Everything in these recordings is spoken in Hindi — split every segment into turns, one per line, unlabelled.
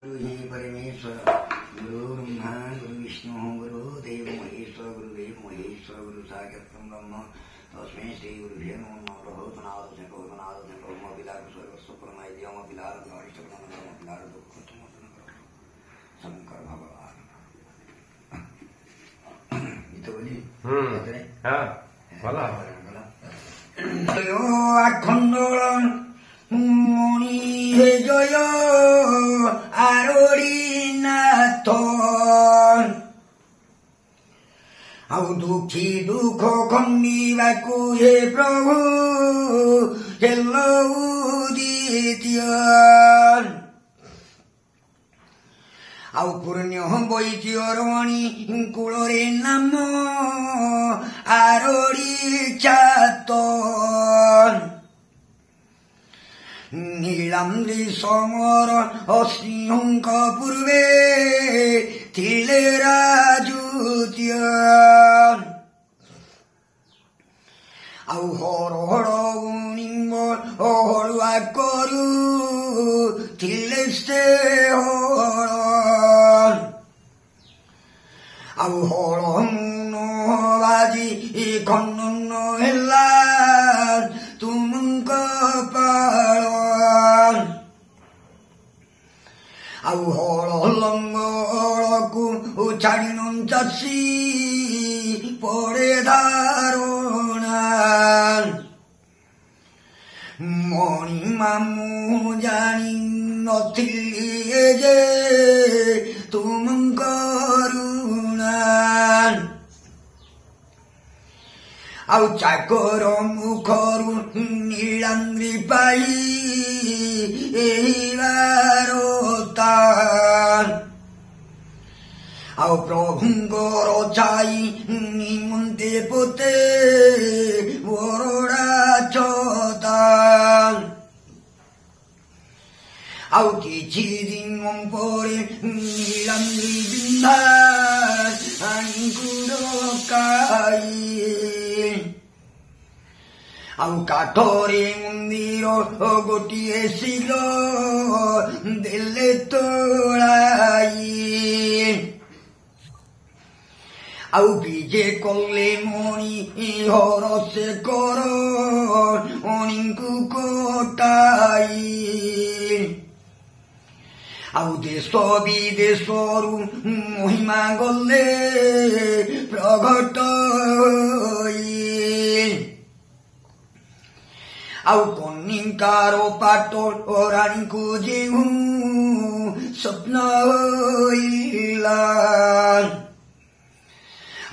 गुरु ही परमेश्वर गुरु ब्रह्मा गुरु विष्णु गुरु देव महेश्वर गुरुदेव महेश्वर गुरु साक्षात् ब्रह्म तस्मै श्री गुरुभ्यो नमः प्रभोतनाद शंकरनाद शंकर पिलार स्वर्गस्व परमाय देव पिलार गणेश पिलार दुख शंकर भगवान ये तो बोली
हाँ भला
अखंडोलन मुनि हे जय आरोड़ी नाथ आउ दुखी दुख खंडिबाकु हे प्रभु हेलो उदित आउ पुण्य बैद्यरणी कूଳରେ नाम आरोड़ी चात नीलाम्री समर सिंहଙ୍କ पूर्वे थिले राजुत्य आउ हर हर उनिम हरुआ करू थिले से हर आउ हर मुन बाजी खंडन हेला तुमଙ୍କ पाळ आउ हल लंगलकु छाड़िन चाषी पड़े धारणा मणि मामू जानी नथिली जे तुम करुणा आउ चाकर मुखरु नीलांद्री पाई एहिबारता आउ प्रभुंकर छाई निमंते पोते बरड़ा छता आउ किछि दिन परे नीलांद्री बिंधा आंकुड़काई आउ काठरे मंदिर गोटे शीघ्र देले तोड़ाई आउ विजे कले मणि हर से कर अणिकु कटाई आउ देश विदेशरु महिमा गले प्रगट आउ कनिकार पाट राणी को जेहू स्वप्न होइला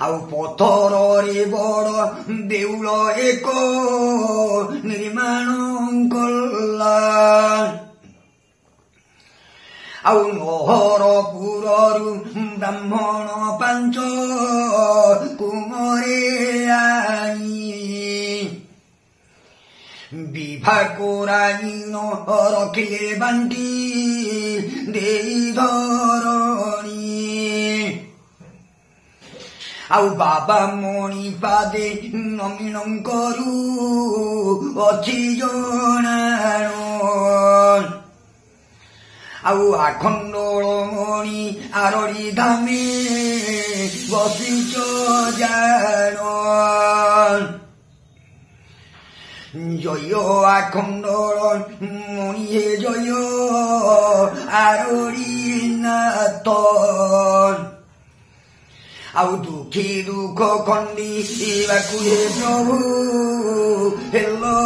आउ पथर रे बड़ देउल एक निर्माण कला आउ नहरपुरु ब्राह्मण पांच कुमरे आई विवाह कराइन रखिले बांटी देई धरणी आउ बाबा मणि पादे नमिन करू अछि जणाण आउ आखंडोल मणि आरड़ी धामे बसिच जाण जय आखंडोल मणि हे जय आरड़ी नाथ आउ दुखी दुख खंडी हे प्रभु हेलो